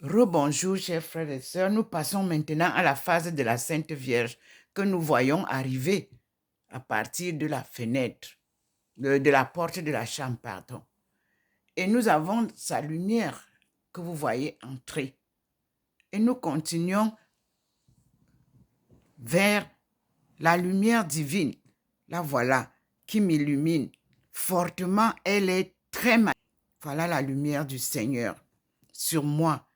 Rebonjour, chers frères et sœurs. Nous passons maintenant à la phase de la Sainte Vierge que nous voyons arriver à partir de la fenêtre, de la porte de la chambre, pardon. Et nous avons sa lumière que vous voyez entrer. Et nous continuons vers la lumière divine. La voilà qui m'illumine fortement. Elle est très magnifique. Voilà la lumière du Seigneur sur moi.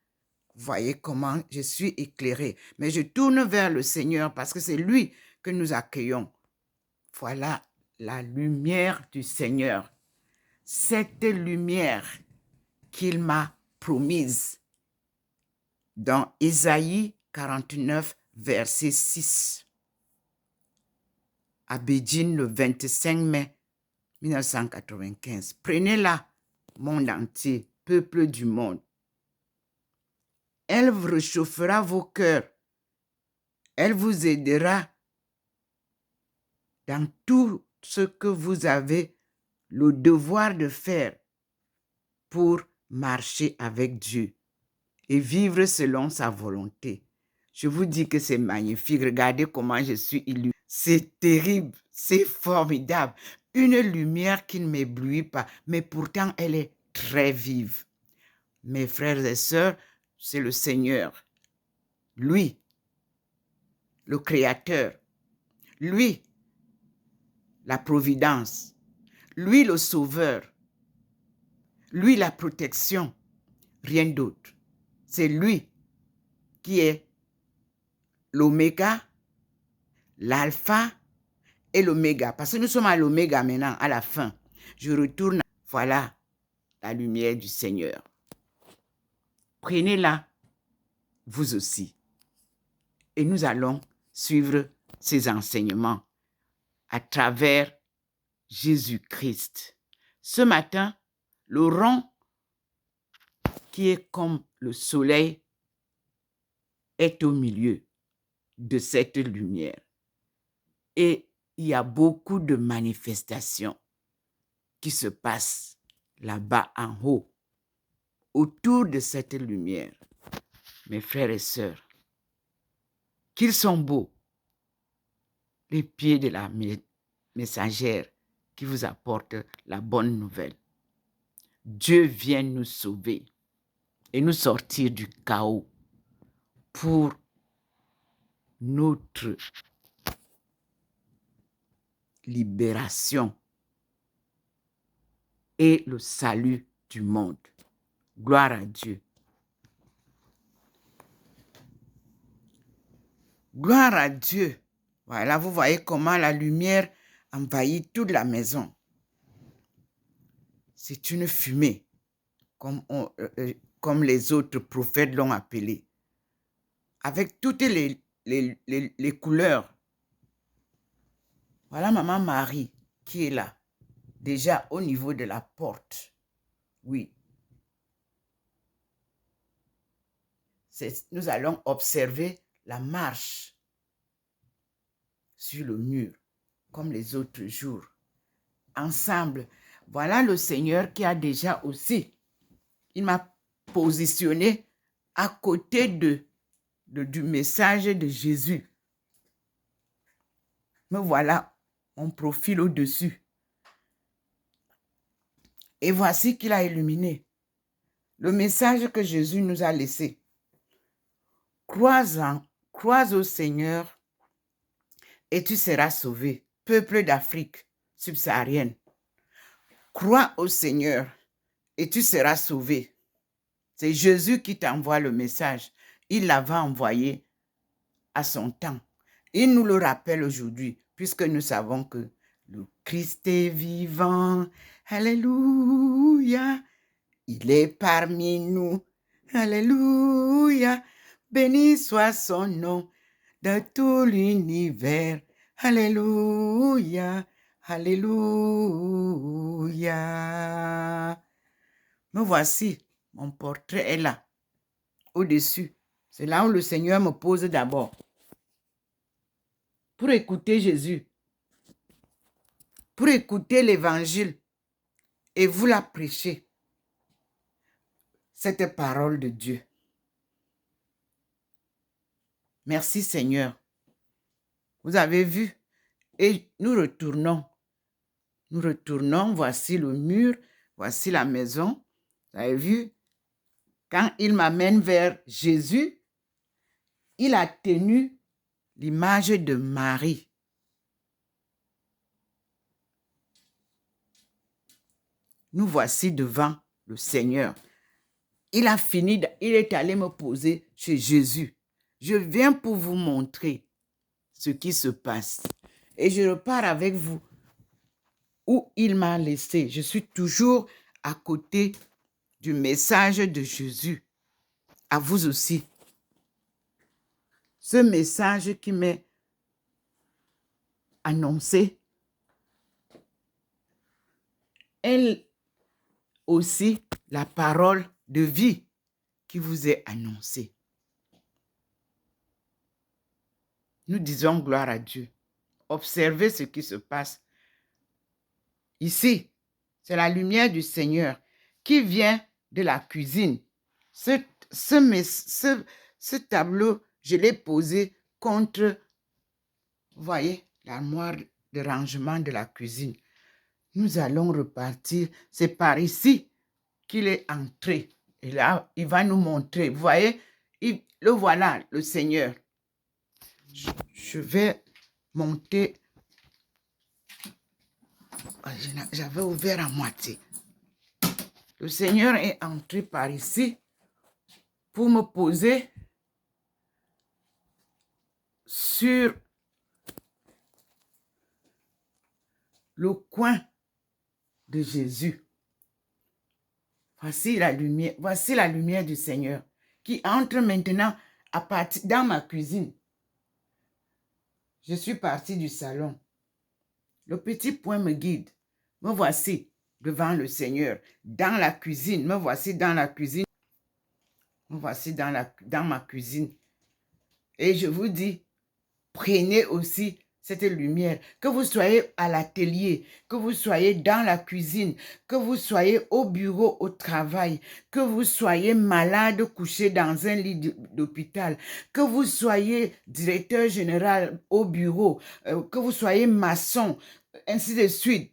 Vous voyez comment je suis éclairé. Mais je tourne vers le Seigneur parce que c'est lui que nous accueillons. Voilà la lumière du Seigneur. Cette lumière qu'il m'a promise dans Ésaïe 49, verset 6. À Beijing, le 25 mai 1995. Prenez-la, monde entier, peuple du monde. Elle réchauffera vos cœurs. Elle vous aidera dans tout ce que vous avez le devoir de faire pour marcher avec Dieu et vivre selon sa volonté. Je vous dis que c'est magnifique. Regardez comment je suis illuminé. C'est terrible, c'est formidable. Une lumière qui ne m'éblouit pas, mais pourtant elle est très vive. Mes frères et sœurs, c'est le Seigneur. Lui, le Créateur. Lui, la providence. Lui, le Sauveur. Lui, la protection. Rien d'autre. C'est lui qui est l'oméga, l'alpha et l'oméga. Parce que nous sommes à l'oméga maintenant, à la fin. Je retourne. Voilà la lumière du Seigneur. Prenez-la, vous aussi. Et nous allons suivre ses enseignements à travers Jésus-Christ. Ce matin, le rond qui est comme le soleil est au milieu de cette lumière. Et il y a beaucoup de manifestations qui se passent là-bas en haut, autour de cette lumière. Mes frères et sœurs, qu'ils sont beaux, les pieds de la messagère qui vous apporte la bonne nouvelle. Dieu vient nous sauver et nous sortir du chaos pour notre libération et le salut du monde. Gloire à Dieu. Gloire à Dieu. Voilà, vous voyez comment la lumière envahit toute la maison. C'est une fumée, comme les autres prophètes l'ont appelé, avec toutes les couleurs. Voilà maman Marie qui est là, déjà au niveau de la porte. Oui. Nous allons observer la marche sur le mur, comme les autres jours. Ensemble, voilà le Seigneur qui a déjà aussi, il m'a positionné à côté du message de Jésus. Me voilà, mon profil au-dessus. Et voici qu'il a illuminé le message que Jésus nous a laissé. Crois au Seigneur et tu seras sauvé, peuple d'Afrique subsaharienne. Crois au Seigneur et tu seras sauvé. C'est Jésus qui t'envoie le message. Il l'avait envoyé à son temps. Il nous le rappelle aujourd'hui, puisque nous savons que le Christ est vivant. Alléluia. Il est parmi nous. Alléluia. Béni soit son nom de tout l'univers. Alléluia. Alléluia. Me voici. Mon portrait est là, au-dessus. C'est là où le Seigneur me pose d'abord. Pour écouter Jésus. Pour écouter l'évangile. Et vous la prêcher. Cette parole de Dieu. Merci Seigneur. Vous avez vu? Et nous retournons. Nous retournons. Voici le mur. Voici la maison. Vous avez vu? Quand il m'amène vers Jésus, il a tenu l'image de Marie. Nous voici devant le Seigneur. Il a fini, il est allé me poser chez Jésus. Je viens pour vous montrer ce qui se passe. Et je repars avec vous où il m'a laissé. Je suis toujours à côté du message de Jésus. À vous aussi. Ce message qui m'est annoncé, elle aussi la parole de vie qui vous est annoncée. Nous disons gloire à Dieu. Observez ce qui se passe. Ici, c'est la lumière du Seigneur qui vient de la cuisine. Ce tableau, je l'ai posé contre, vous voyez, l'armoire de rangement de la cuisine. Nous allons repartir. C'est par ici qu'il est entré. Et là, il va nous montrer. Vous voyez, le voilà, le Seigneur. Je vais monter. J'avais ouvert à moitié. Le Seigneur est entré par ici pour me poser sur le coin de Jésus. Voici la lumière du Seigneur qui entre maintenant dans ma cuisine. Je suis partie du salon. Le petit point me guide. Me voici devant le Seigneur. Dans la cuisine. Me voici dans la cuisine. Me voici dans ma cuisine. Et je vous dis, prenez aussi cette lumière. Que vous soyez à l'atelier, que vous soyez dans la cuisine, que vous soyez au bureau, au travail, que vous soyez malade, couché dans un lit d'hôpital, que vous soyez directeur général au bureau, que vous soyez maçon, ainsi de suite.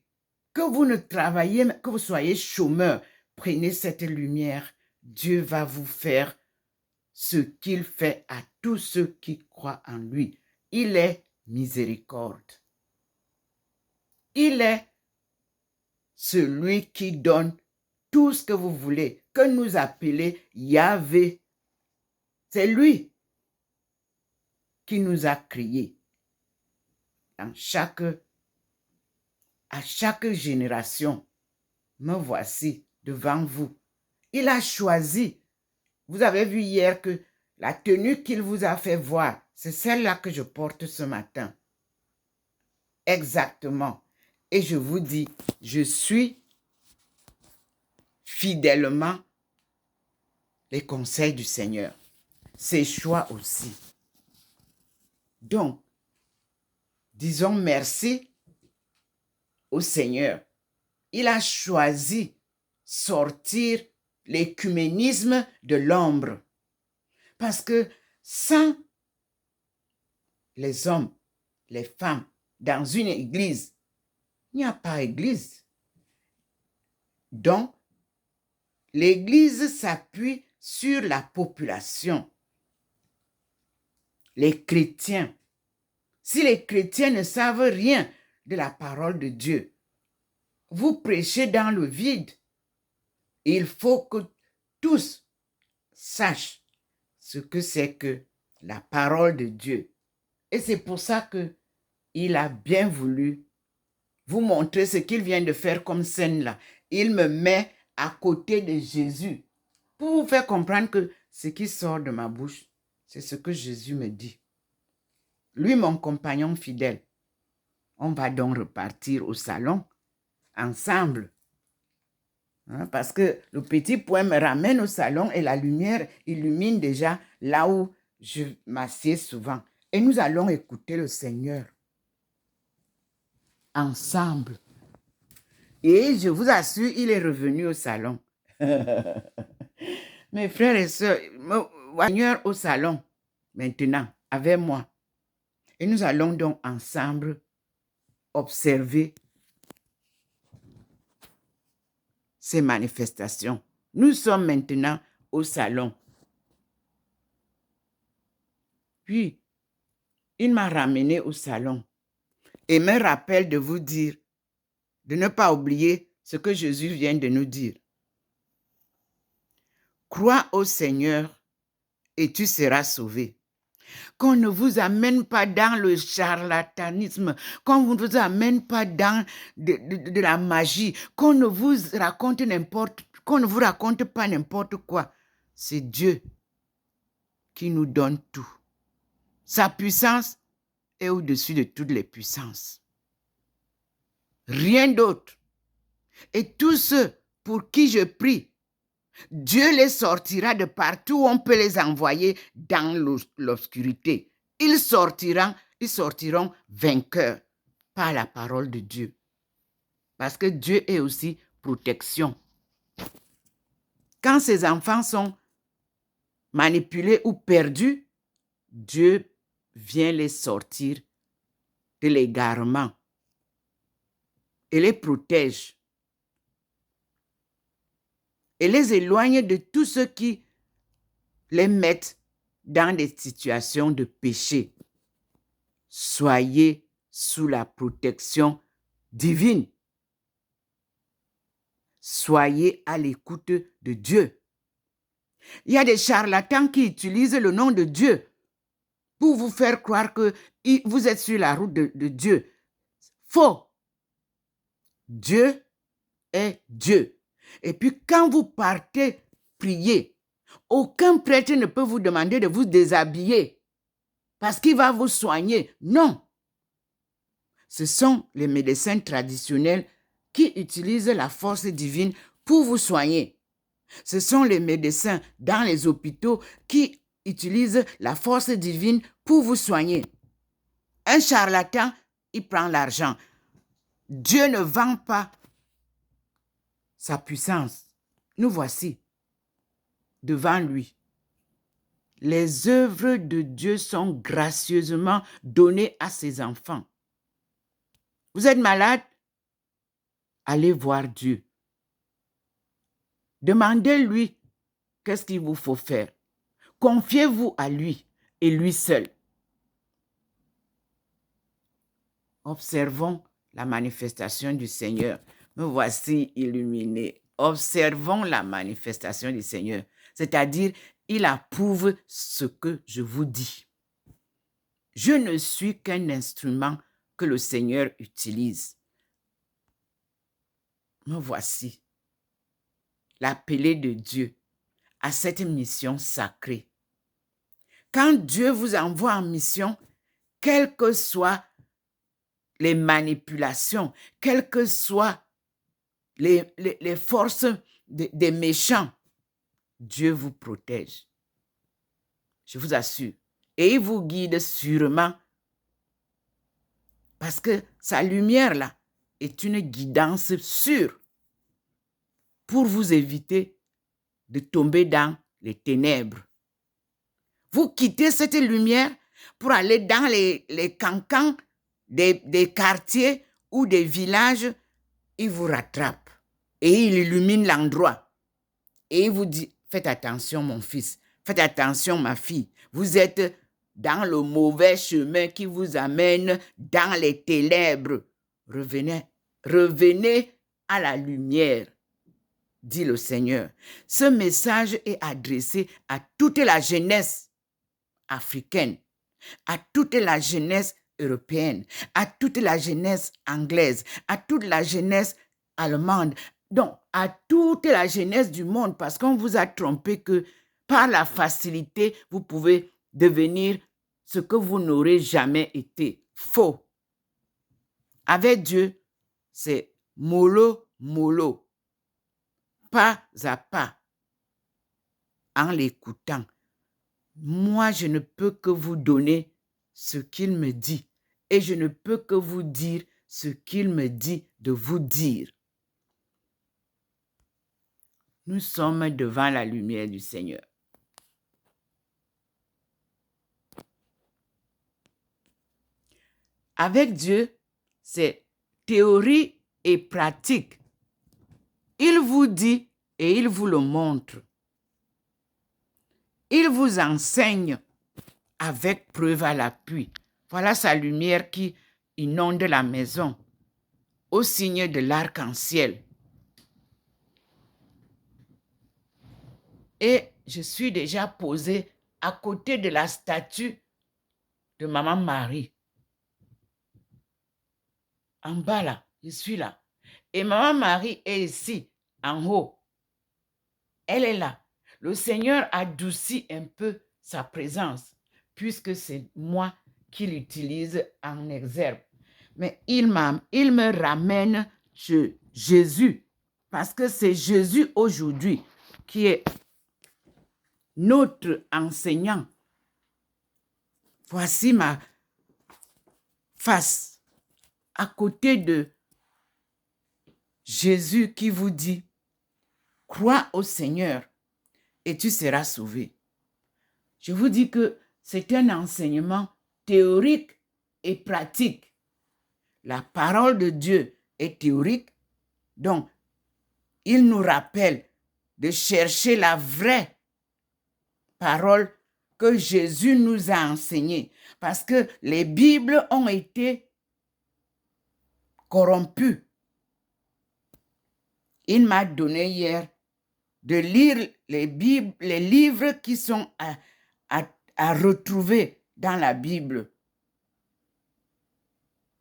Que vous ne travaillez, que vous soyez chômeur, prenez cette lumière. Dieu va vous faire ce qu'il fait à tous ceux qui croient en lui. Il est miséricorde. Il est celui qui donne tout ce que vous voulez, que nous appelons Yahvé. C'est lui qui nous a créés. À chaque génération, me voici devant vous. Il a choisi. Vous avez vu hier que la tenue qu'il vous a fait voir, c'est celle-là que je porte ce matin. Exactement. Et je vous dis, je suis fidèlement les conseils du Seigneur. Ses choix aussi. Donc, disons merci au Seigneur. Il a choisi sortir l'écuménisme de l'ombre. Parce que sans les hommes, les femmes, dans une église, il n'y a pas église. Donc, l'église s'appuie sur la population, les chrétiens. Si les chrétiens ne savent rien de la parole de Dieu, vous prêchez dans le vide. Il faut que tous sachent ce que c'est que la parole de Dieu. Et c'est pour ça que il a bien voulu vous montrer ce qu'il vient de faire comme scène là. Il me met à côté de Jésus pour vous faire comprendre que ce qui sort de ma bouche, c'est ce que Jésus me dit. Lui, mon compagnon fidèle. On va donc repartir au salon ensemble. Parce que le petit point me ramène au salon et la lumière illumine déjà là où je m'assieds souvent. Et nous allons écouter le Seigneur ensemble. Et je vous assure, il est revenu au salon. Mes frères et sœurs, Seigneur au salon maintenant avec moi. Et nous allons donc ensemble observer ces manifestations. Nous sommes maintenant au salon. Puis, il m'a ramené au salon et me rappelle de vous dire, de ne pas oublier ce que Jésus vient de nous dire. Crois au Seigneur et tu seras sauvé. Qu'on ne vous amène pas dans le charlatanisme, qu'on ne vous amène pas dans de la magie, qu'on ne vous raconte pas n'importe quoi. C'est Dieu qui nous donne tout. Sa puissance est au-dessus de toutes les puissances. Rien d'autre. Et tous ceux pour qui je prie, Dieu les sortira de partout où on peut les envoyer dans l'obscurité. Ils sortiront vainqueurs par la parole de Dieu. Parce que Dieu est aussi protection. Quand ces enfants sont manipulés ou perdus, Dieu vient les sortir de l'égarement et les protège et les éloigne de tous ceux qui les mettent dans des situations de péché. Soyez sous la protection divine. Soyez à l'écoute de Dieu. Il y a des charlatans qui utilisent le nom de Dieu pour vous faire croire que vous êtes sur la route de Dieu. Faux. Dieu est Dieu. Et puis quand vous partez prier, aucun prêtre ne peut vous demander de vous déshabiller parce qu'il va vous soigner. Non. Ce sont les médecins traditionnels qui utilisent la force divine pour vous soigner. Ce sont les médecins dans les hôpitaux qui utilisent la force divine pour vous soigner. Un charlatan, il prend l'argent. Dieu ne vend pas sa puissance. Nous voici devant lui. Les œuvres de Dieu sont gracieusement données à ses enfants. Vous êtes malade? Allez voir Dieu. Demandez-lui qu'est-ce qu'il vous faut faire. Confiez-vous à lui et lui seul. Observons la manifestation du Seigneur. Me voici illuminé. Observons la manifestation du Seigneur. C'est-à-dire, il approuve ce que je vous dis. Je ne suis qu'un instrument que le Seigneur utilise. Me voici, l'appelé de Dieu à cette mission sacrée. Quand Dieu vous envoie en mission, quelles que soient les manipulations, quelles que soient les forces des méchants, Dieu vous protège. Je vous assure. Et il vous guide sûrement parce que sa lumière là est une guidance sûre pour vous éviter de tomber dans les ténèbres. Vous quittez cette lumière pour aller dans les cancans des quartiers ou des villages, il vous rattrape et il illumine l'endroit. Et il vous dit, faites attention mon fils, faites attention ma fille, vous êtes dans le mauvais chemin qui vous amène dans les ténèbres. Revenez à la lumière, dit le Seigneur. Ce message est adressé à toute la jeunesse africaine, à toute la jeunesse européenne, à toute la jeunesse anglaise, à toute la jeunesse allemande, donc à toute la jeunesse du monde, parce qu'on vous a trompé que par la facilité, vous pouvez devenir ce que vous n'aurez jamais été. Faux. Avec Dieu, c'est mollo, mollo, pas à pas, en l'écoutant. Moi, je ne peux que vous donner ce qu'il me dit et je ne peux que vous dire ce qu'il me dit de vous dire. Nous sommes devant la lumière du Seigneur. Avec Dieu, c'est théorie et pratique. Il vous dit et il vous le montre. Il vous enseigne avec preuve à l'appui. Voilà sa lumière qui inonde la maison au signe de l'arc-en-ciel. Et je suis déjà posée à côté de la statue de Maman Marie. En bas là, je suis là. Et Maman Marie est ici, en haut. Elle est là. Le Seigneur adoucit un peu sa présence, puisque c'est moi qui l'utilise en exergue. Mais il me ramène chez Jésus, parce que c'est Jésus aujourd'hui qui est notre enseignant. Voici ma face à côté de Jésus qui vous dit, crois au Seigneur et tu seras sauvé. Je vous dis que c'est un enseignement théorique et pratique. La parole de Dieu est théorique, donc il nous rappelle de chercher la vraie parole que Jésus nous a enseignée, parce que les Bibles ont été corrompues. Il m'a donné hier de lire les livres qui sont à retrouver dans la Bible,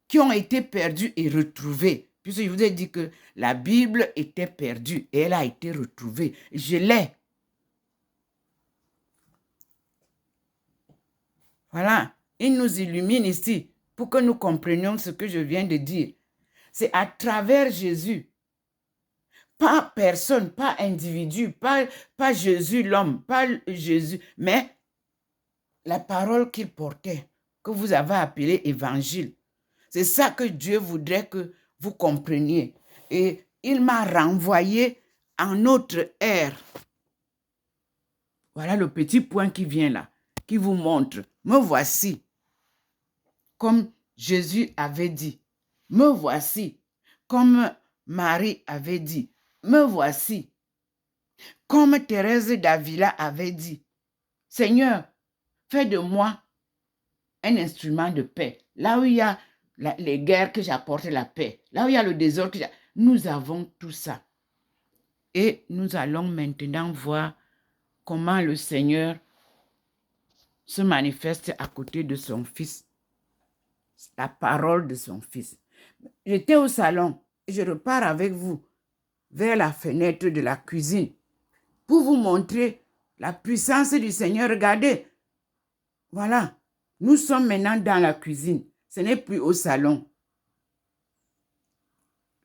qui ont été perdus et retrouvés. Puisque je vous ai dit que la Bible était perdue et elle a été retrouvée. Je l'ai. Voilà. Il nous illumine ici pour que nous comprenions ce que je viens de dire. C'est à travers Jésus. Pas personne, pas individu, pas Jésus l'homme, pas Jésus, mais la parole qu'il portait, que vous avez appelée évangile. C'est ça que Dieu voudrait que vous compreniez. Et il m'a renvoyé en notre ère. Voilà le petit point qui vient là, qui vous montre. Me voici, comme Jésus avait dit. Me voici, comme Marie avait dit. Me voici, comme Thérèse d'Avila avait dit. Seigneur, fais de moi un instrument de paix. Là où il y a les guerres, que j'apporte la paix. Là où il y a le désordre, nous avons tout ça. Et nous allons maintenant voir comment le Seigneur se manifeste à côté de son Fils. La parole de son Fils. J'étais au salon et je repars avec vous vers la fenêtre de la cuisine pour vous montrer la puissance du Seigneur. Regardez. Voilà. Nous sommes maintenant dans la cuisine. Ce n'est plus au salon.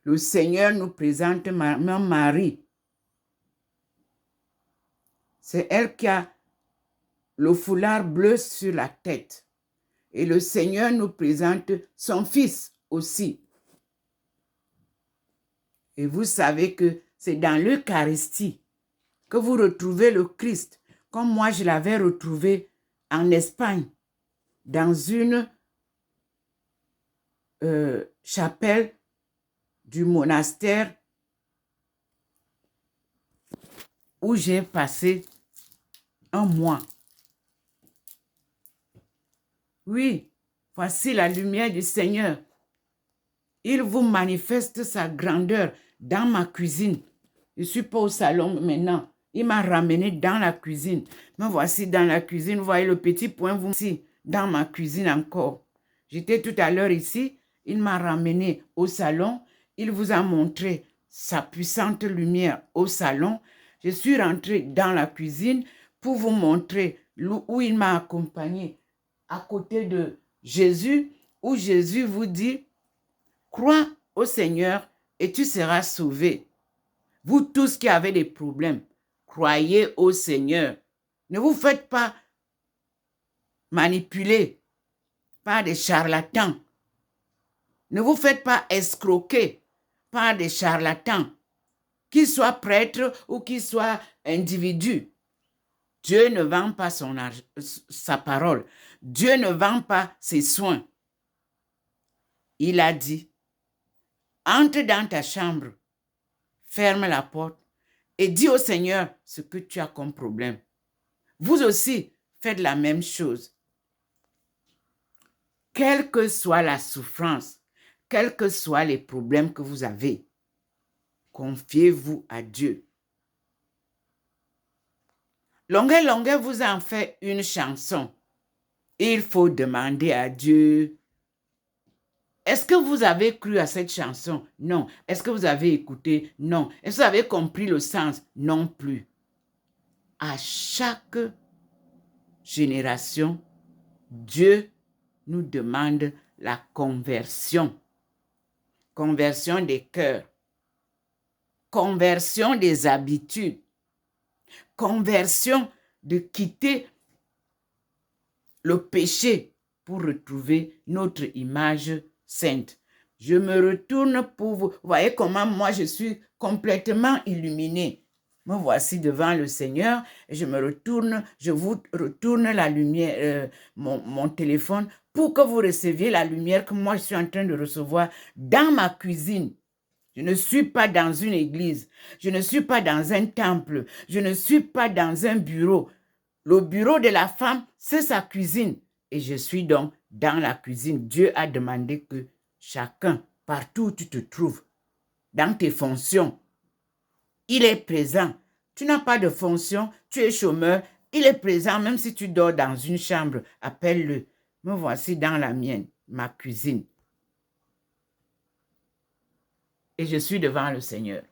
Le Seigneur nous présente Maman Marie. C'est elle qui a le foulard bleu sur la tête. Et le Seigneur nous présente son Fils aussi. Et vous savez que c'est dans l'Eucharistie que vous retrouvez le Christ, comme moi je l'avais retrouvé en Espagne, dans une chapelle du monastère où j'ai passé un mois. Oui, voici la lumière du Seigneur. Il vous manifeste sa grandeur dans ma cuisine. Je ne suis pas au salon maintenant. Il m'a ramené dans la cuisine. Me voici dans la cuisine. Vous voyez le petit point, vous ici, dans ma cuisine encore. J'étais tout à l'heure ici. Il m'a ramené au salon. Il vous a montré sa puissante lumière au salon. Je suis rentrée dans la cuisine pour vous montrer où il m'a accompagné à côté de Jésus, où Jésus vous dit, crois au Seigneur et tu seras sauvé. Vous tous qui avez des problèmes, croyez au Seigneur. Ne vous faites pas manipuler par des charlatans. Ne vous faites pas escroquer par des charlatans, qu'ils soient prêtres ou qu'ils soient individus. Dieu ne vend pas sa parole. Dieu ne vend pas ses soins. Il a dit, entre dans ta chambre, ferme la porte et dis au Seigneur ce que tu as comme problème. Vous aussi, faites la même chose. Quelle que soit la souffrance, quels que soient les problèmes que vous avez, confiez-vous à Dieu. Longuet vous en fait une chanson. Il faut demander à Dieu. Est-ce que vous avez cru à cette chanson? Non. Est-ce que vous avez écouté? Non. Est-ce que vous avez compris le sens? Non plus. À chaque génération, Dieu nous demande la conversion. Conversion des cœurs. Conversion des habitudes. Conversion de quitter le péché pour retrouver notre image sainte. Je me retourne pour vous. Vous voyez comment moi je suis complètement illuminé. Me voici devant le Seigneur et je me retourne, je vous retourne la lumière, mon téléphone pour que vous receviez la lumière que moi je suis en train de recevoir dans ma cuisine. Je ne suis pas dans une église, je ne suis pas dans un temple, je ne suis pas dans un bureau. Le bureau de la femme, c'est sa cuisine. Et je suis donc dans la cuisine. Dieu a demandé que chacun, partout où tu te trouves, dans tes fonctions, il est présent. Tu n'as pas de fonction, tu es chômeur, il est présent même si tu dors dans une chambre. Appelle-le. Me voici dans la mienne, ma cuisine. Et je suis devant le Seigneur.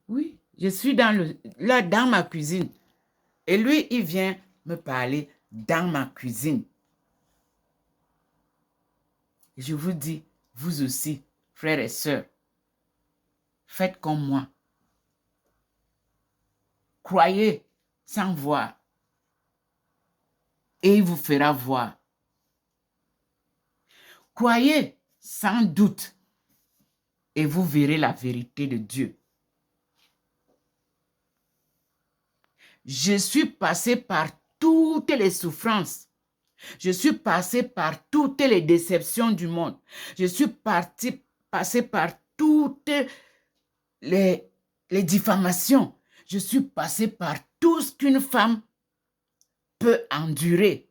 Oui, je suis là dans ma cuisine. Et lui, il vient me parler dans ma cuisine. Et je vous dis, vous aussi, frères et sœurs, faites comme moi. Croyez sans voir. Et il vous fera voir. Croyez sans doute. Et vous verrez la vérité de Dieu. Je suis passé par toutes les souffrances. Je suis passé par toutes les déceptions du monde. Je suis passé par toutes les diffamations. Je suis passé par tout ce qu'une femme peut endurer.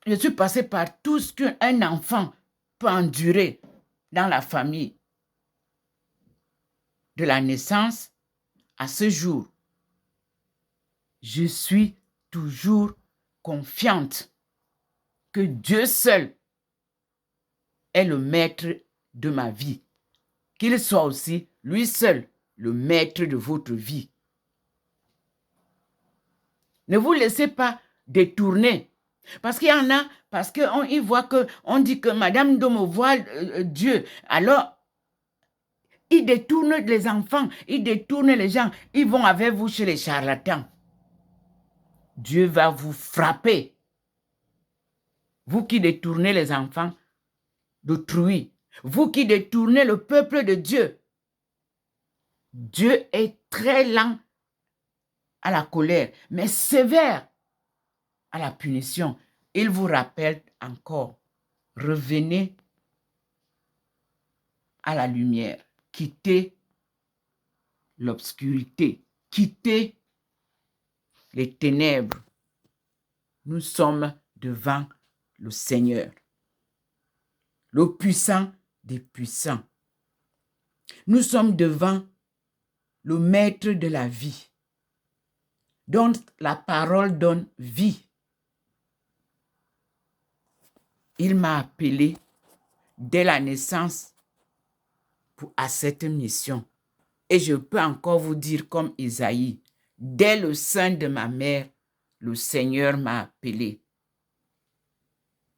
Je suis passé par tout ce qu'un enfant peut endurer dans la famille. De la naissance à ce jour, je suis toujours confiante que Dieu seul est le maître de ma vie. Qu'il soit aussi, lui seul, le maître de votre vie. Ne vous laissez pas détourner. Parce qu'il y en a, parce qu'on voit que, on dit que Madame Domo voit Dieu. Alors, ils détournent les enfants, ils détournent les gens, ils vont avec vous chez les charlatans. Dieu va vous frapper. Vous qui détournez les enfants d'autrui, vous qui détournez le peuple de Dieu. Dieu est très lent à la colère, mais sévère à la punition. Il vous rappelle encore, revenez à la lumière, quittez l'obscurité, quittez les ténèbres. Nous sommes devant le Seigneur, le puissant des puissants. Nous sommes devant le maître de la vie, dont la parole donne vie. Il m'a appelé dès la naissance à cette mission. Et je peux encore vous dire comme Isaïe, dès le sein de ma mère, le Seigneur m'a appelé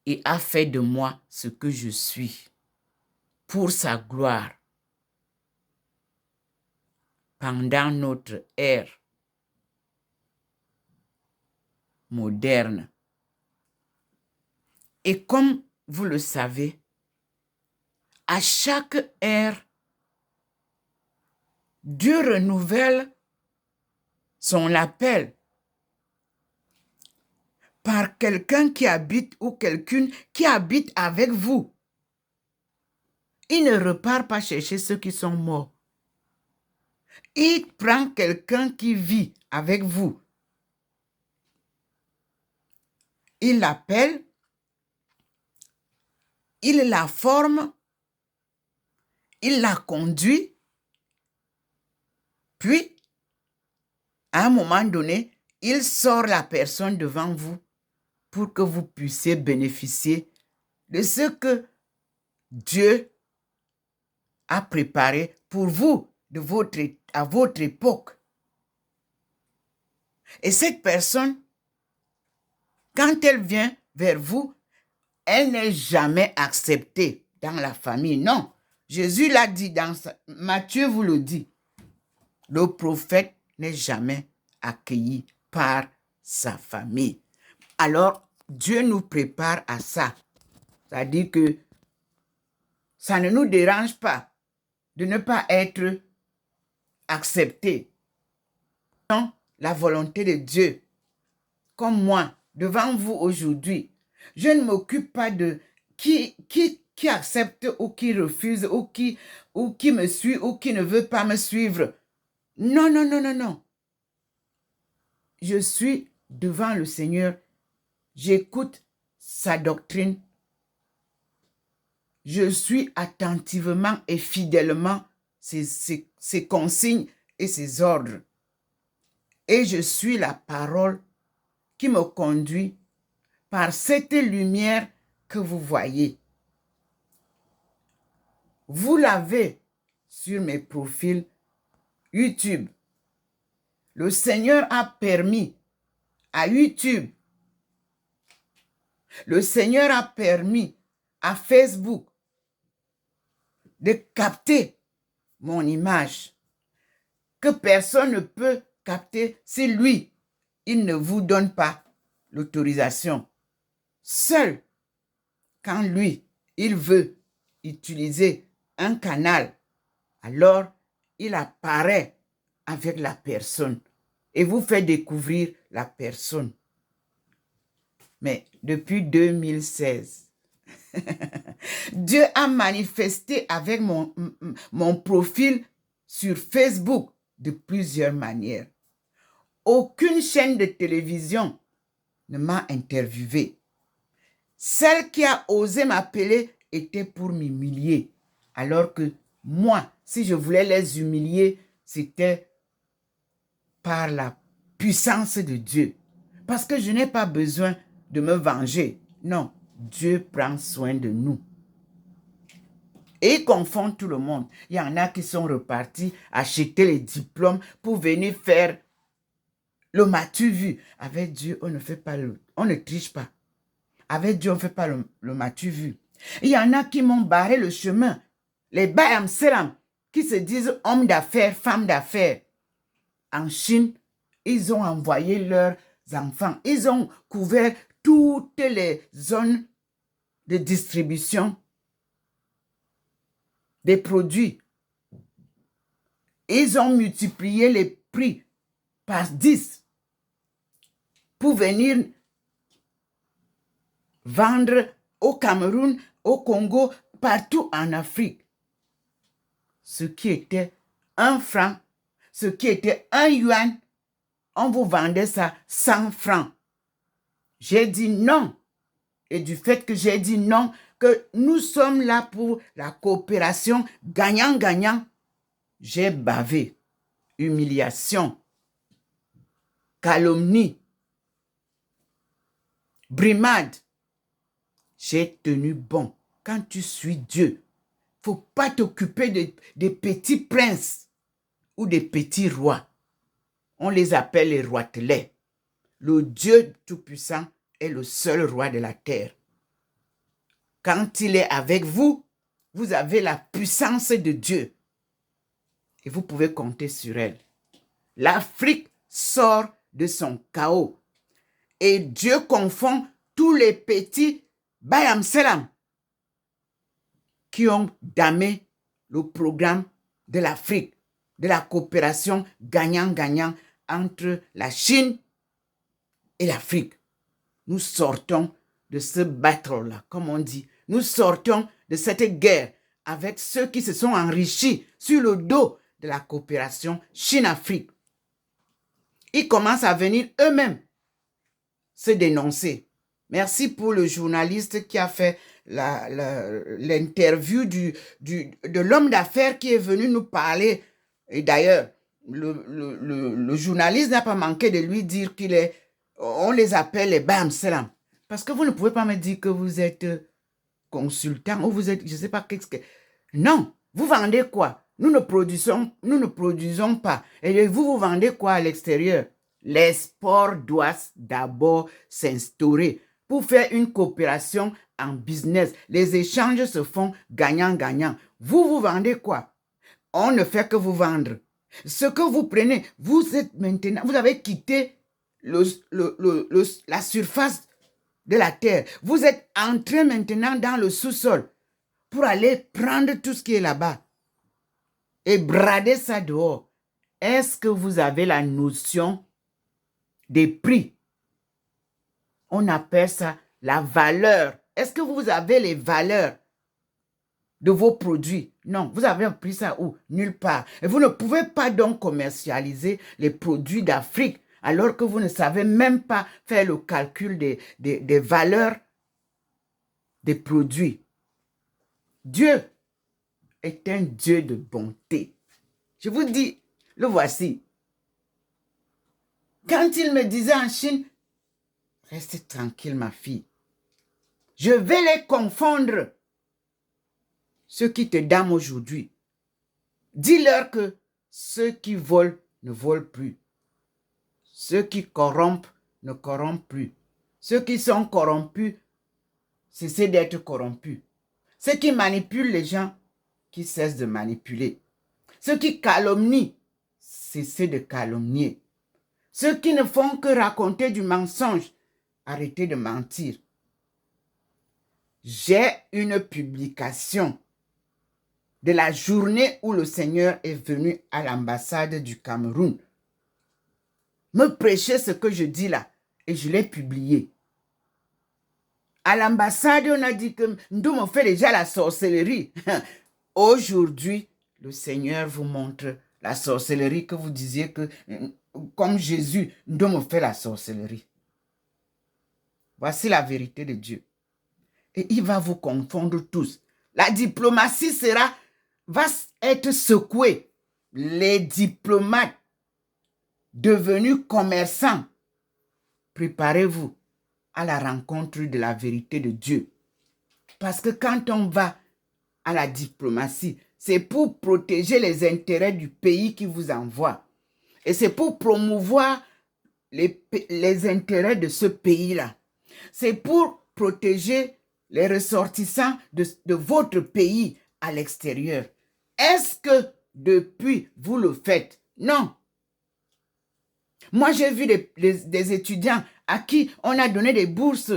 et a fait de moi ce que je suis pour sa gloire. Pendant notre ère moderne. Et comme vous le savez, à chaque ère, Dieu renouvelle son appel par quelqu'un qui habite ou quelqu'une qui habite avec vous. Il ne repart pas chercher ceux qui sont morts. Il prend quelqu'un qui vit avec vous. Il l'appelle, il la forme, il la conduit, puis, à un moment donné, il sort la personne devant vous pour que vous puissiez bénéficier de ce que Dieu a préparé pour vous à votre époque. Et cette personne, quand elle vient vers vous, elle n'est jamais acceptée dans la famille. Non, Jésus l'a dit Matthieu vous le dit. Le prophète n'est jamais accueilli par sa famille. Alors, Dieu nous prépare à ça. C'est-à-dire que ça ne nous dérange pas de ne pas être accepté. Non, la volonté de Dieu. Comme moi, devant vous aujourd'hui, je ne m'occupe pas de qui accepte ou qui refuse ou qui me suit ou qui ne veut pas me suivre. Non, non, non, non, non. Je suis devant le Seigneur. J'écoute sa doctrine. Je suis attentivement et fidèlement ses consignes et ses ordres. Et je suis la parole qui me conduit par cette lumière que vous voyez. Vous l'avez sur mes profils YouTube. Le Seigneur a permis à YouTube, le Seigneur a permis à Facebook de capter mon image que personne ne peut capter si lui, il ne vous donne pas l'autorisation. Seul quand lui, il veut utiliser un canal, alors il apparaît avec la personne et vous fait découvrir la personne. Mais depuis 2016, Dieu a manifesté avec mon profil sur Facebook de plusieurs manières. Aucune chaîne de télévision ne m'a interviewé. Celle qui a osé m'appeler était pour m'humilier. Alors que moi, si je voulais les humilier, c'était par la puissance de Dieu. Parce que je n'ai pas besoin de me venger. Non, Dieu prend soin de nous. Et il confond tout le monde. Il y en a qui sont repartis acheter les diplômes pour venir faire le m'as-tu vu. Avec Dieu, on ne fait pas on ne triche pas. Avec Dieu, on ne fait pas le m'as-tu vu. Il y en a qui m'ont barré le chemin. Les Bayam Selam, qui se disent hommes d'affaires, femmes d'affaires. En Chine, ils ont envoyé leurs enfants. Ils ont couvert toutes les zones de distribution des produits. Ils ont multiplié les prix par 10 pour venir vendre au Cameroun, au Congo, partout en Afrique. Ce qui était 1 franc, ce qui était 1 yuan, on vous vendait ça 100 francs. J'ai dit non. Et du fait que j'ai dit non, que nous sommes là pour la coopération gagnant-gagnant, j'ai bavé. Humiliation, calomnie, brimade. J'ai tenu bon. Quand tu suis Dieu, il ne faut pas t'occuper des petits princes ou des petits rois. On les appelle les roitelets. Le Dieu Tout-Puissant est le seul roi de la terre. Quand il est avec vous, vous avez la puissance de Dieu. Et vous pouvez compter sur elle. L'Afrique sort de son chaos. Et Dieu confond tous les petits Bayam Selam qui ont damé le programme de l'Afrique, de la coopération gagnant-gagnant entre la Chine et l'Afrique. nous sortons de ce battle-là, comme on dit. Nous sortons de cette guerre avec ceux qui se sont enrichis sur le dos de la coopération Chine-Afrique. Ils commencent à venir eux-mêmes se dénoncer. Merci pour le journaliste qui a fait l'interview de l'homme d'affaires qui est venu nous parler. Et d'ailleurs, le journaliste n'a pas manqué de lui dire on les appelle les Bam Salam. Parce que vous ne pouvez pas me dire que vous êtes consultant ou vous êtes, je ne sais pas qu'est-ce que... Non, vous vendez quoi? Nous ne produisons pas. Et vous vendez quoi à l'extérieur? L'export doit d'abord s'instaurer pour faire une coopération en business. Les échanges se font gagnant-gagnant. Vous vendez quoi? On ne fait que vous vendre. Ce que vous prenez, vous êtes maintenant, vous avez quitté la surface de la terre. Vous êtes entré maintenant dans le sous-sol pour aller prendre tout ce qui est là-bas et brader ça dehors. Est-ce que vous avez la notion des prix? On appelle ça la valeur. Est-ce que vous avez les valeurs de vos produits? Non, vous avez pris ça où? Nulle part. Et vous ne pouvez pas donc commercialiser les produits d'Afrique alors que vous ne savez même pas faire le calcul des valeurs des produits. Dieu est un Dieu de bonté. Je vous dis, le voici. Quand il me disait en Chine, restez tranquille ma fille, je vais les confondre. Ceux qui te damnent aujourd'hui, dis-leur que ceux qui volent ne volent plus. Ceux qui corrompent ne corrompent plus. Ceux qui sont corrompus, cessez d'être corrompus. Ceux qui manipulent les gens, qui cessent de manipuler. Ceux qui calomnient, cessez de calomnier. Ceux qui ne font que raconter du mensonge, arrêtez de mentir. J'ai une publication de la journée où le Seigneur est venu à l'ambassade du Cameroun me prêcher ce que je dis là, et je l'ai publié. À l'ambassade, on a dit que nous fait déjà la sorcellerie. Aujourd'hui, le Seigneur vous montre la sorcellerie que vous disiez que, comme Jésus, nous fait la sorcellerie. Voici la vérité de Dieu. Et il va vous confondre tous. La diplomatie va être secouée. Les diplomates devenus commerçants, préparez-vous à la rencontre de la vérité de Dieu. Parce que quand on va à la diplomatie, c'est pour protéger les intérêts du pays qui vous envoie. Et c'est pour promouvoir les intérêts de ce pays-là. C'est pour protéger les ressortissants de votre pays à l'extérieur. Est-ce que depuis vous le faites? Non. Moi, j'ai vu des étudiants à qui on a donné des bourses.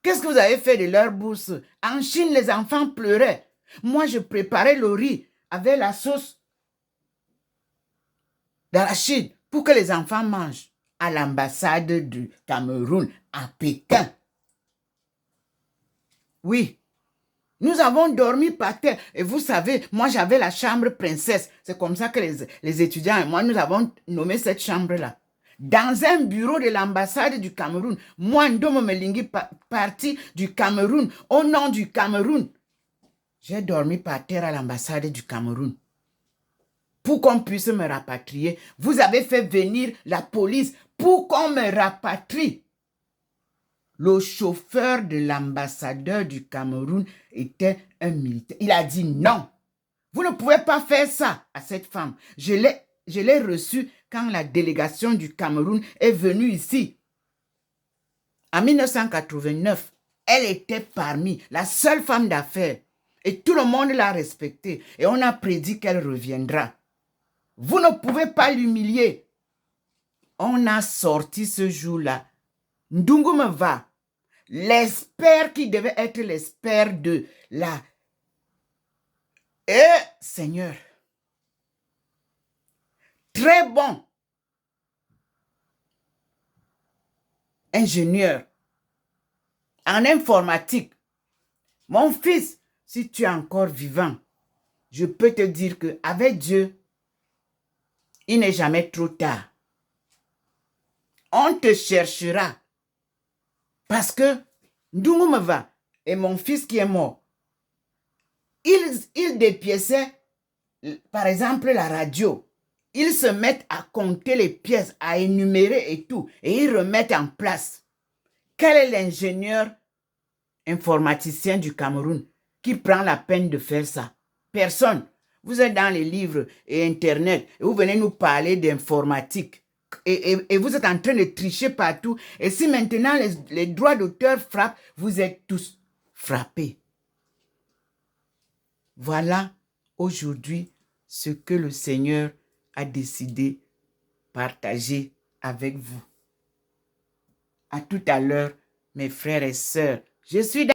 Qu'est-ce que vous avez fait de leurs bourses? En Chine, les enfants pleuraient. Moi, je préparais le riz avec la sauce d'arachide pour que les enfants mangent à l'ambassade du Cameroun à Pékin. Oui, nous avons dormi par terre. Et vous savez, moi, j'avais la chambre princesse. C'est comme ça que les étudiants et moi, nous avons nommé cette chambre-là. Dans un bureau de l'ambassade du Cameroun. Moi, Ndomo Melingi, parti du Cameroun, au nom du Cameroun. J'ai dormi par terre à l'ambassade du Cameroun. Pour qu'on puisse me rapatrier, vous avez fait venir la police pour qu'on me rapatrie. Le chauffeur de l'ambassadeur du Cameroun était un militaire. Il a dit non. Vous ne pouvez pas faire ça à cette femme. Je l'ai reçue quand la délégation du Cameroun est venue ici. En 1989, elle était parmi la seule femme d'affaires. Et tout le monde l'a respectée. Et on a prédit qu'elle reviendra. Vous ne pouvez pas l'humilier. On a sorti ce jour-là. Ndungu me va. L'expert qui devait être l'expert de la... Seigneur. Très bon. Ingénieur. en informatique. Mon fils, si tu es encore vivant, je peux te dire qu'avec Dieu, il n'est jamais trop tard. On te cherchera. Parce que Ndungumeva et mon fils qui est mort, ils dépiéçaient, par exemple, la radio. Ils se mettent à compter les pièces, à énumérer et tout, et ils remettent en place. Quel est l'ingénieur informaticien du Cameroun qui prend la peine de faire ça? Personne. Vous êtes dans les livres et Internet, et vous venez nous parler d'informatique. Et vous êtes en train de tricher partout. Et si maintenant les droits d'auteur frappent, vous êtes tous frappés. Voilà aujourd'hui ce que le Seigneur a décidé de partager avec vous. À tout à l'heure, mes frères et sœurs. Je suis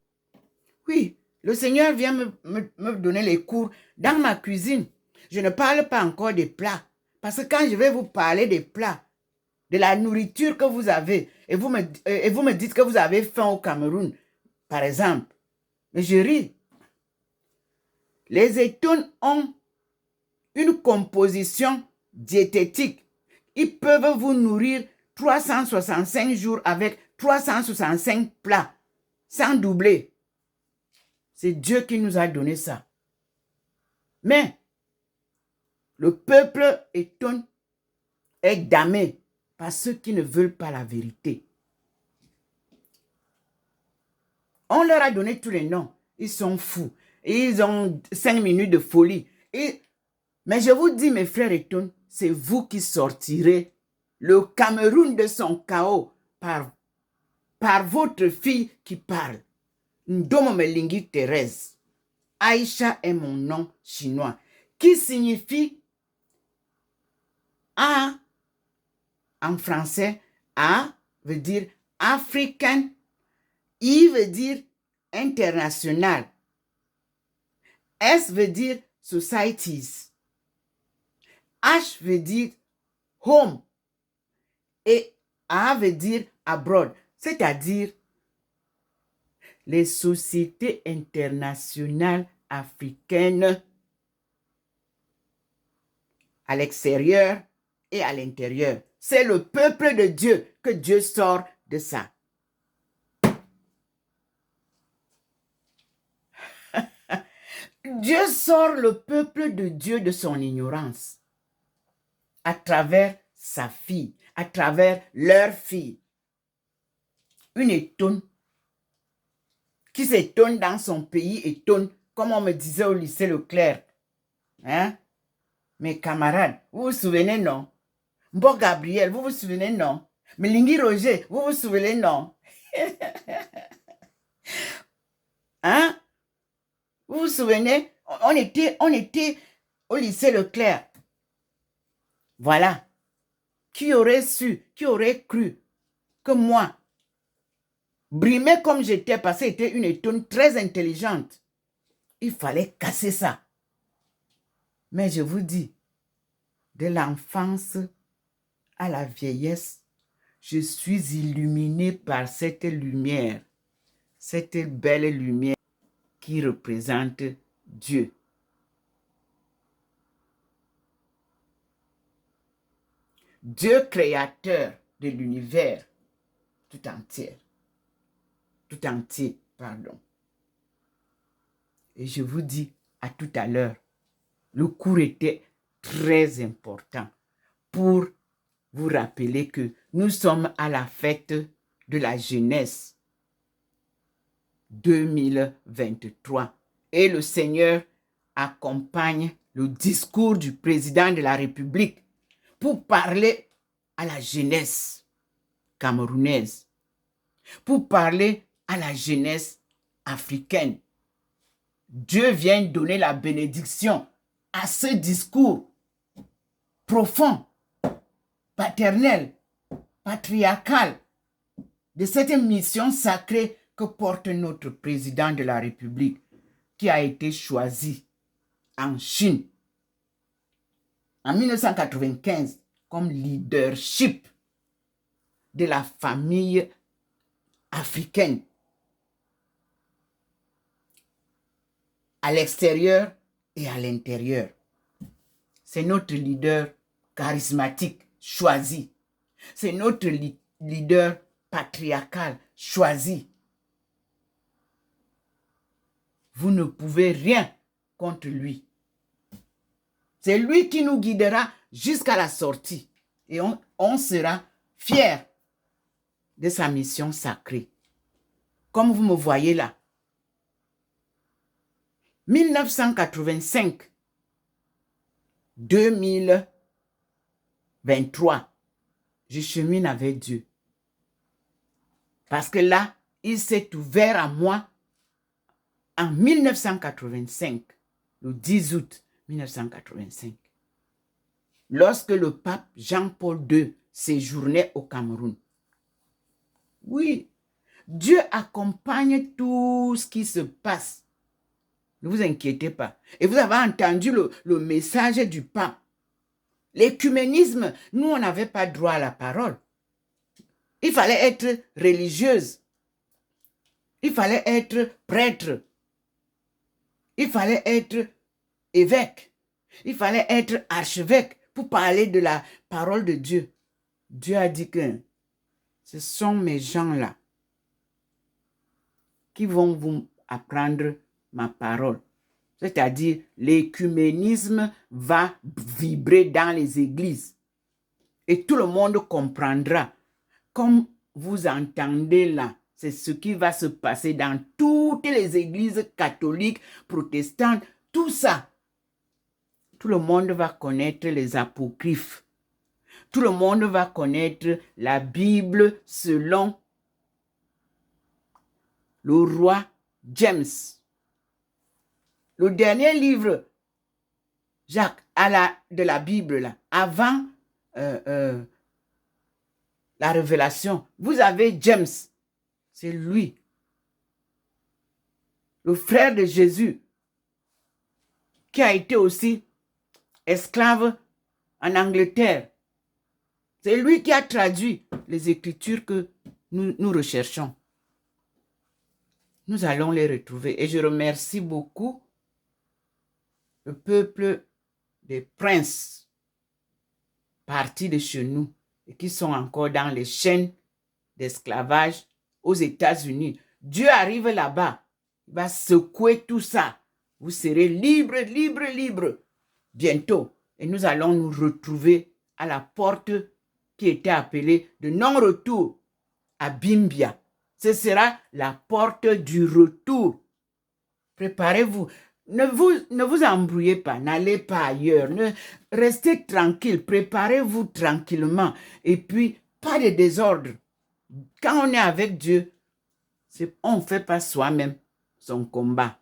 Oui, le Seigneur vient me donner les cours dans ma cuisine. Je ne parle pas encore des plats. Parce que quand je vais vous parler des plats, de la nourriture que vous avez, et vous me dites que vous avez faim au Cameroun, par exemple, mais je ris. Les étones ont une composition diététique. Ils peuvent vous nourrir 365 jours avec 365 plats, sans doubler. C'est Dieu qui nous a donné ça. Mais le peuple étonne est damné par ceux qui ne veulent pas la vérité. On leur a donné tous les noms. Ils sont fous. Ils ont 5 minutes de folie. Mais je vous dis, mes frères et sœurs, c'est vous qui sortirez le Cameroun de son chaos par votre fille qui parle. Ndomo Melingi Thérèse. Aïcha est mon nom chinois, qui signifie A en français. A veut dire African. I veut dire international. S veut dire societies. H veut dire home. Et A veut dire abroad. C'est-à-dire les sociétés internationales africaines à l'extérieur et à l'intérieur. C'est le peuple de Dieu que Dieu sort de ça. Dieu sort le peuple de Dieu de son ignorance à travers sa fille, à travers leur fille. Une étonne qui s'étonne dans son pays, étonne, comme on me disait au lycée Leclerc. Hein? Mes camarades, vous vous souvenez, non? Mbo Gabriel, vous vous souvenez, non? Melingi Roger, vous vous souvenez, non? Hein? Vous vous souvenez? On était au lycée Leclerc. Voilà. Qui aurait su, qui aurait cru que moi, brimée comme j'étais, parce que j'étais une étonne très intelligente, il fallait casser ça. Mais je vous dis, de l'enfance à la vieillesse, je suis illuminé par cette lumière, cette belle lumière qui représente Dieu. Dieu créateur de l'univers tout entier. Tout entier, pardon. Et je vous dis à tout à l'heure, le cours était très important pour vous rappeler que nous sommes à la fête de la jeunesse 2023 et le Seigneur accompagne le discours du président de la République pour parler à la jeunesse camerounaise, pour parler à la jeunesse africaine. Dieu vient donner la bénédiction à ce discours profond, paternel, patriarcal, de cette mission sacrée que porte notre président de la République, qui a été choisi en Chine en 1995 comme leadership de la famille africaine. à l'extérieur et à l'intérieur. C'est notre leader charismatique, choisi. C'est notre leader patriarcal, choisi. Vous ne pouvez rien contre lui. C'est lui qui nous guidera jusqu'à la sortie. Et on sera fiers de sa mission sacrée. Comme vous me voyez là. 1985, 2023, je chemine avec Dieu. Parce que là, il s'est ouvert à moi en 1985, le 10 août 1985, lorsque le pape Jean-Paul II séjournait au Cameroun. Oui, Dieu accompagne tout ce qui se passe. Ne vous inquiétez pas. Et vous avez entendu le message du pape. L'écuménisme, nous, on n'avait pas droit à la parole. Il fallait être religieuse. Il fallait être prêtre. Il fallait être évêque. Il fallait être archevêque pour parler de la parole de Dieu. Dieu a dit que ce sont mes gens-là qui vont vous apprendre ma parole. C'est-à-dire, l'écuménisme va vibrer dans les églises. Et tout le monde comprendra. Comme vous entendez là, c'est ce qui va se passer dans toutes les églises catholiques, protestantes, tout ça. Tout le monde va connaître les apocryphes. Tout le monde va connaître la Bible selon le roi James. Le dernier livre, Jacques, de la Bible, là, avant la révélation, vous avez James. C'est lui. Le frère de Jésus, qui a été aussi esclave en Angleterre. C'est lui qui a traduit les écritures que nous recherchons. Nous allons les retrouver. Et je remercie beaucoup le peuple des princes partis de chez nous et qui sont encore dans les chaînes d'esclavage aux États-Unis. Dieu arrive là-bas. Il va secouer tout ça. Vous serez libres, libres, libres bientôt. Et nous allons nous retrouver à la porte qui était appelée de non-retour à Bimbia. Ce sera la porte du retour. Préparez-vous. Ne vous embrouillez pas. N'allez pas ailleurs. Restez tranquille. Préparez-vous tranquillement. Et puis, pas de désordre. Quand on est avec Dieu, on ne fait pas soi-même son combat.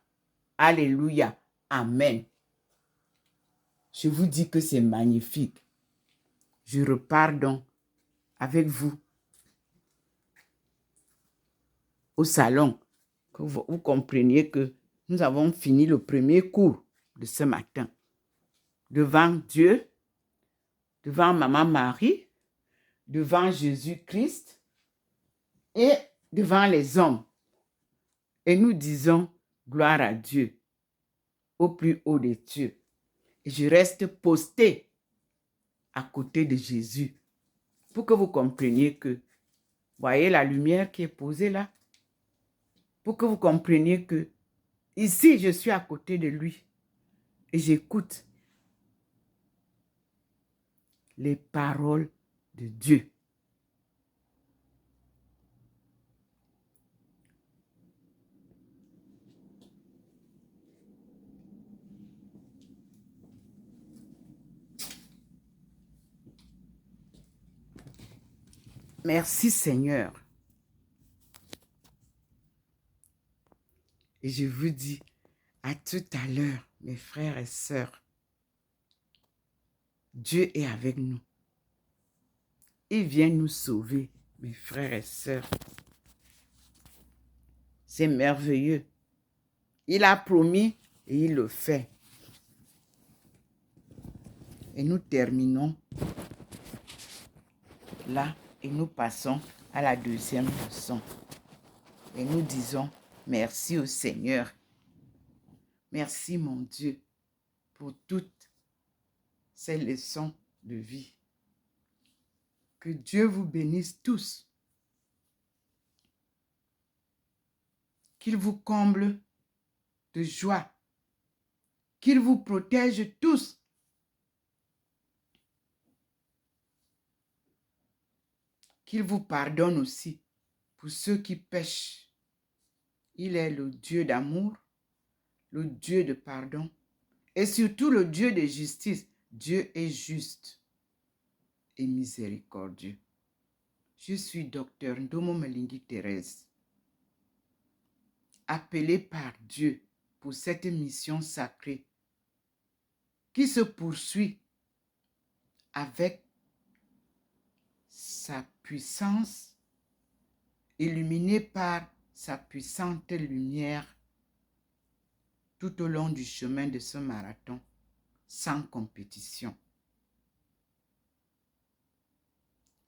Alléluia. Amen. Je vous dis que c'est magnifique. Je repars donc avec vous au salon. Que vous compreniez que nous avons fini le premier cours de ce matin. Devant Dieu, devant Maman Marie, devant Jésus-Christ et devant les hommes. Et nous disons gloire à Dieu, au plus haut des cieux. Et je reste posté à côté de Jésus pour que vous compreniez que, voyez la lumière qui est posée là, pour que vous compreniez que ici, je suis à côté de lui et j'écoute les paroles de Dieu. Merci Seigneur. Et je vous dis à tout à l'heure, mes frères et sœurs. Dieu est avec nous. Il vient nous sauver, mes frères et sœurs. C'est merveilleux. Il a promis et il le fait. Et nous terminons là et nous passons à la deuxième leçon. Et nous disons merci au Seigneur Merci, mon Dieu, pour toutes ces leçons de vie. Que Dieu vous bénisse tous. Qu'il vous comble de joie. Qu'il vous protège tous. Qu'il vous pardonne aussi pour ceux qui pêchent. Il est le Dieu d'amour, le Dieu de pardon et surtout le Dieu de justice. Dieu est juste et miséricordieux. Je suis docteur Ndomo Melingi Thérèse, appelée par Dieu pour cette mission sacrée qui se poursuit avec sa puissance, illuminée par sa puissante lumière tout au long du chemin de ce marathon, sans compétition.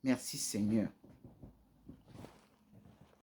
Merci Seigneur.